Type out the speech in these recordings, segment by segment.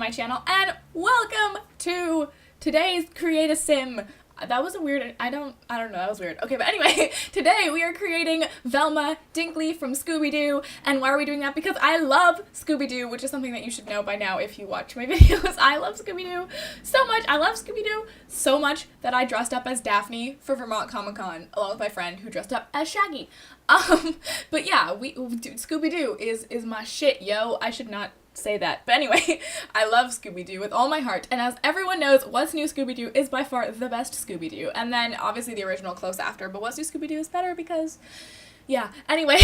my channel, and welcome to today's Create a Sim. That was a weird, I don't know, that was weird. Okay, but anyway, today we are creating Velma Dinkley from Scooby Doo, and why are we doing that? Because I love Scooby Doo, which is something that you should know by now if you watch my videos. I love Scooby Doo so much. I love Scooby Doo so much that I dressed up as Daphne for Vermont Comic Con, along with my friend who dressed up as Shaggy. But yeah, Scooby Doo is my shit, yo. I should not say that. But anyway, I love Scooby-Doo with all my heart, and as everyone knows, What's New Scooby-Doo is by far the best Scooby-Doo, and then obviously the original close after, but What's New Scooby-Doo is better because, yeah, anyway,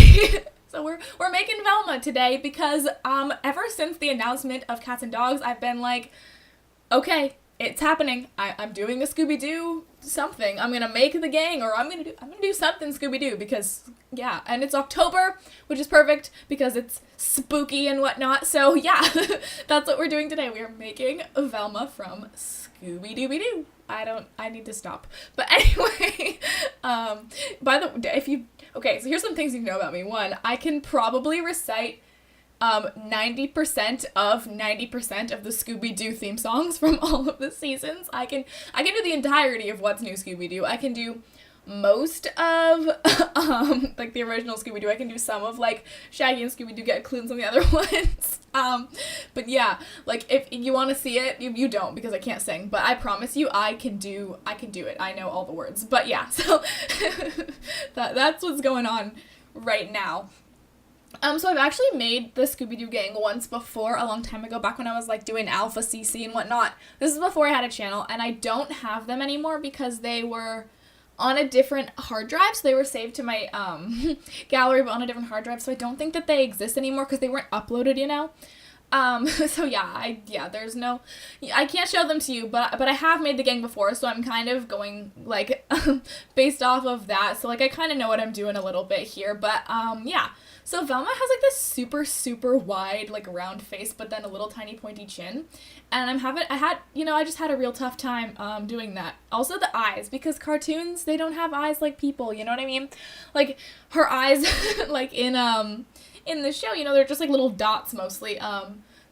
so we're making Velma today because, ever since the announcement of Cats and Dogs, I've been like, okay, it's happening. I'm doing a Scooby-Doo something. I'm gonna make the gang, or I'm gonna do something Scooby-Doo because, yeah, and it's October, which is perfect because it's spooky and whatnot. So yeah, that's what we're doing today. We are making Velma from Scooby-Dooby-Doo. I need to stop. But anyway, okay, so here's some things you know about me. One, I can probably recite 90% of the Scooby-Doo theme songs from all of the seasons. I can do the entirety of What's New Scooby-Doo. I can do most of, like, the original Scooby-Doo. I can do some of, like, Shaggy and Scooby-Doo get clues on some of the other ones. But yeah, like, if you want to see it, you don't, because I can't sing, but I promise you, I can do it. I know all the words. But yeah, so that's what's going on right now. So I've actually made the Scooby-Doo gang once before, a long time ago, back when I was, like, doing Alpha CC and whatnot. This is before I had a channel, and I don't have them anymore because they were on a different hard drive, so they were saved to my, gallery, but on a different hard drive, so I don't think that they exist anymore because they weren't uploaded, you know? So yeah, there's no, I can't show them to you, but I have made the gang before, so I'm kind of going, like, based off of that, so, like, I kind of know what I'm doing a little bit here, but, yeah. So Velma has, like, this super, super wide, like, round face, but then a little tiny pointy chin, and I just had a real tough time, doing that. Also the eyes, because cartoons, they don't have eyes like people, you know what I mean? Like, her eyes, like, in the show, you know, they're just, like, little dots mostly,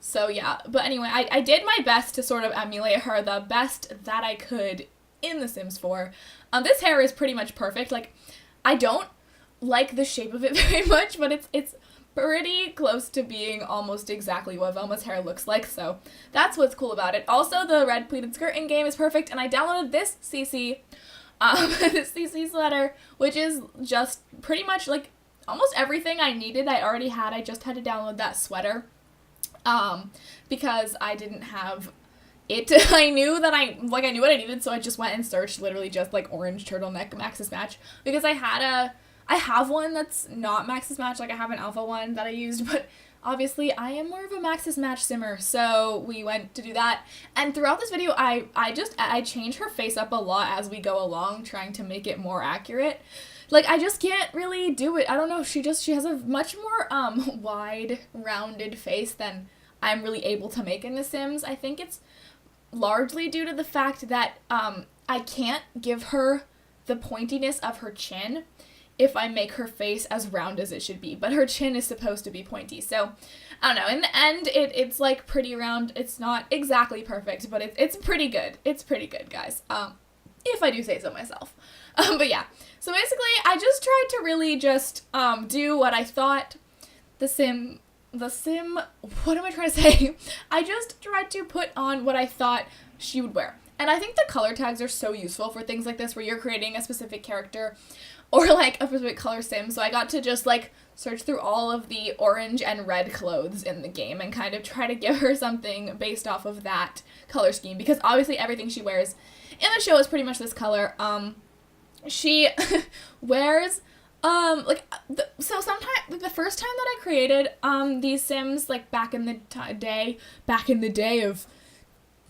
so yeah, but anyway, I did my best to sort of emulate her the best that I could in The Sims 4. This hair is pretty much perfect. Like, I don't like the shape of it very much, but it's pretty close to being almost exactly what Velma's hair looks like, so that's what's cool about it. Also, the red pleated skirt in-game is perfect, and I downloaded this CC, this CC sweater, which is just pretty much, like, almost everything I needed I already had. I just had to download that sweater, because I didn't have it. I knew what I needed, so I just went and searched literally just, like, orange turtleneck Max's Match, because I have one that's not Max's Match, like, I have an alpha one that I used, but obviously I am more of a Max's Match simmer, so we went to do that, and throughout this video, I change her face up a lot as we go along, trying to make it more accurate. Like, I just can't really do it. I don't know, she has a much more, wide, rounded face than I'm really able to make in The Sims. I think it's largely due to the fact that, I can't give her the pointiness of her chin if I make her face as round as it should be, but her chin is supposed to be pointy, so, I don't know, in the end, it's, like, pretty round. It's not exactly perfect, but it's pretty good. It's pretty good, guys, if I do say so myself. But yeah, so basically, I just tried to really just, do what I thought what am I trying to say? I just tried to put on what I thought she would wear. And I think the color tags are so useful for things like this, where you're creating a specific character, or, like, a specific color sim, so I got to just, like, search through all of the orange and red clothes in the game and kind of try to give her something based off of that color scheme, because obviously everything she wears in the show is pretty much this color. She wears, so sometimes, like, the first time that I created, these Sims, like, back in the day of,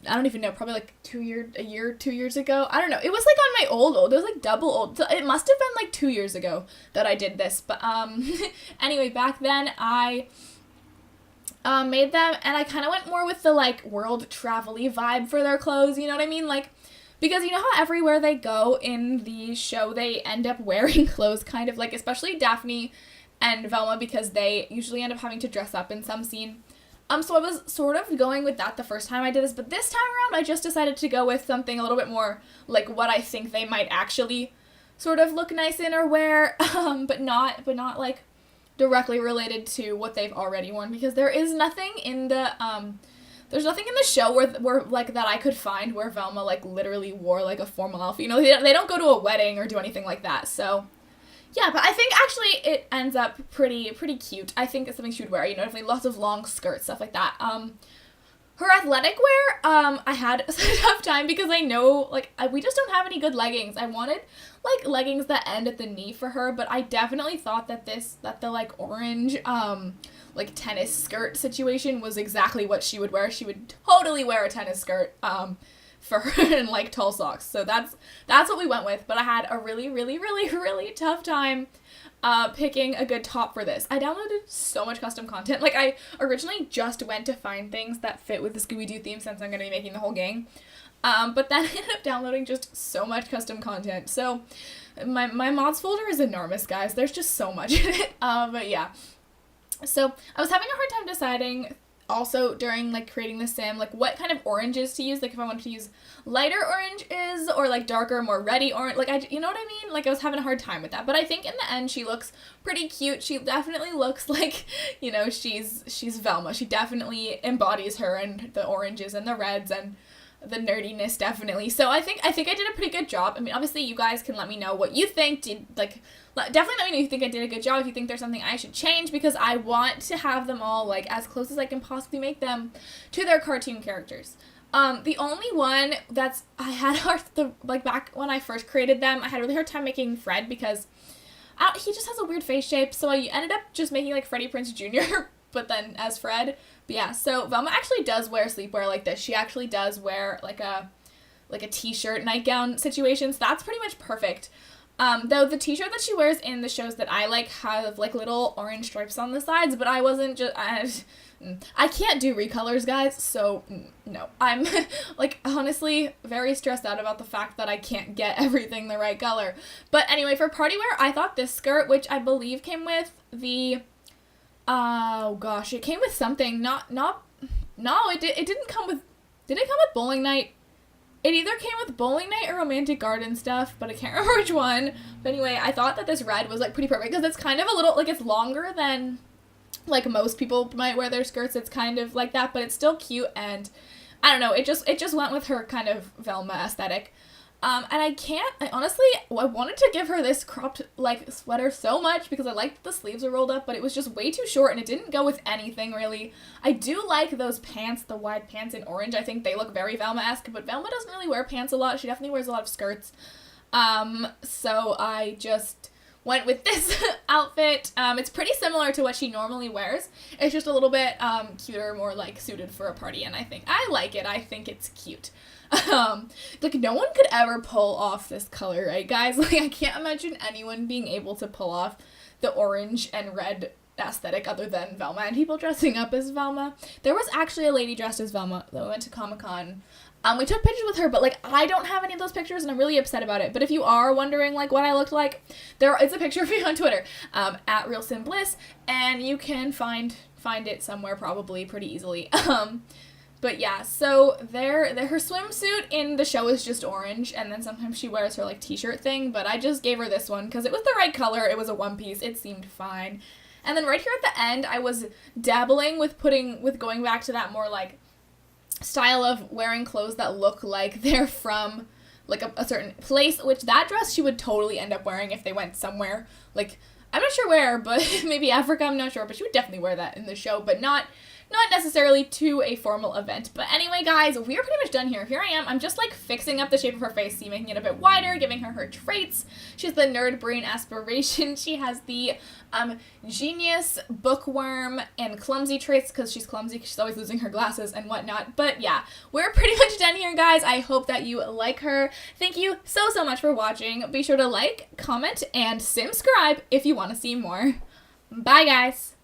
I don't even know, probably, like, 2 years ago, I don't know, it was, like, on my old, it was, like, double old, so it must have been, like, 2 years ago that I did this, but, anyway, back then, I made them, and I kind of went more with the, like, world travel-y vibe for their clothes, you know what I mean, like, because you know how everywhere they go in the show, they end up wearing clothes, kind of, like, especially Daphne and Velma, because they usually end up having to dress up in some scene. So I was sort of going with that the first time I did this, but this time around I just decided to go with something a little bit more like what I think they might actually sort of look nice in or wear, but not like directly related to what they've already worn, because there is nothing in the there's nothing in the show where like that I could find where Velma like literally wore like a formal outfit. You know, they don't go to a wedding or do anything like that. So yeah, but I think actually it ends up pretty cute. I think it's something she would wear, you know, definitely lots of long skirts, stuff like that. Her athletic wear, I had a tough time because I know, like, we just don't have any good leggings. I wanted, like, leggings that end at the knee for her, but I definitely thought that the, like, orange, like, tennis skirt situation was exactly what she would wear. She would totally wear a tennis skirt, for her and, like, tall socks. So that's what we went with, but I had a really tough time picking a good top for this. I downloaded so much custom content. Like, I originally just went to find things that fit with the Scooby Doo theme since I'm going to be making the whole gang. But then I ended up downloading just so much custom content. So my mods folder is enormous, guys. There's just so much in it. But yeah. So I was having a hard time deciding also during like creating the sim, like what kind of oranges to use, like if I wanted to use lighter oranges or like darker, more reddy orange, like you know what I mean? Like I was having a hard time with that, but I think in the end she looks pretty cute. She definitely looks like, you know, she's Velma. She definitely embodies her and the oranges and the reds and the nerdiness, definitely. So I think I did a pretty good job. I mean, obviously you guys can let me know what you think. Definitely let me know if you think I did a good job, if you think there's something I should change, because I want to have them all like as close as I can possibly make them to their cartoon characters. The only one I had back when I first created them, I had a really hard time making Fred because he just has a weird face shape, so I ended up just making like Freddie Prinze Jr. but then as Fred. But yeah, so Velma actually does wear sleepwear like this. She actually does wear like a t-shirt nightgown situation, so that's pretty much perfect. Though the t-shirt that she wears in the shows that I like have like little orange stripes on the sides, but I can't do recolors, guys, so no. I'm like honestly very stressed out about the fact that I can't get everything the right color. But anyway, for party wear, I thought this skirt, which I believe came with the oh gosh, it came with something. It didn't come with. Did it come with bowling night? It either came with bowling night or romantic garden stuff, but I can't remember which one. But anyway, I thought that this red was like pretty perfect because it's kind of a little like it's longer than like most people might wear their skirts. It's kind of like that, but it's still cute, and I don't know. It just went with her kind of Velma aesthetic. And I wanted to give her this cropped, like, sweater so much because I liked that the sleeves were rolled up, but it was just way too short and it didn't go with anything, really. I do like those pants, the wide pants in orange. I think they look very Velma-esque, but Velma doesn't really wear pants a lot. She definitely wears a lot of skirts. So I just went with this outfit. It's pretty similar to what she normally wears. It's just a little bit, cuter, more, like, suited for a party, and I like it. I think it's cute. Like, no one could ever pull off this color, right, guys? Like, I can't imagine anyone being able to pull off the orange and red aesthetic other than Velma and people dressing up as Velma. There was actually a lady dressed as Velma that we went to Comic-Con. We took pictures with her, but, like, I don't have any of those pictures, and I'm really upset about it. But if you are wondering, like, what I looked like, it's a picture of me on Twitter, at RealSimBliss, and you can find it somewhere probably pretty easily. But yeah, so her swimsuit in the show is just orange, and then sometimes she wears her, like, t-shirt thing, but I just gave her this one because it was the right color. It was a one piece. It seemed fine. And then right here at the end, I was dabbling with going back to that more, like, style of wearing clothes that look like they're from, like, a certain place, which that dress she would totally end up wearing if they went somewhere, like, I'm not sure where, but maybe Africa, I'm not sure, but she would definitely wear that in the show, but not necessarily to a formal event. But anyway, guys, we are pretty much done here. Here I am. I'm just, like, fixing up the shape of her face, making it a bit wider, giving her traits. She has the nerd brain aspiration. She has the genius, bookworm, and clumsy traits because she's clumsy because she's always losing her glasses and whatnot. But yeah, we're pretty much done here, guys. I hope that you like her. Thank you so much for watching. Be sure to like, comment, and subscribe if you want to see more. Bye, guys.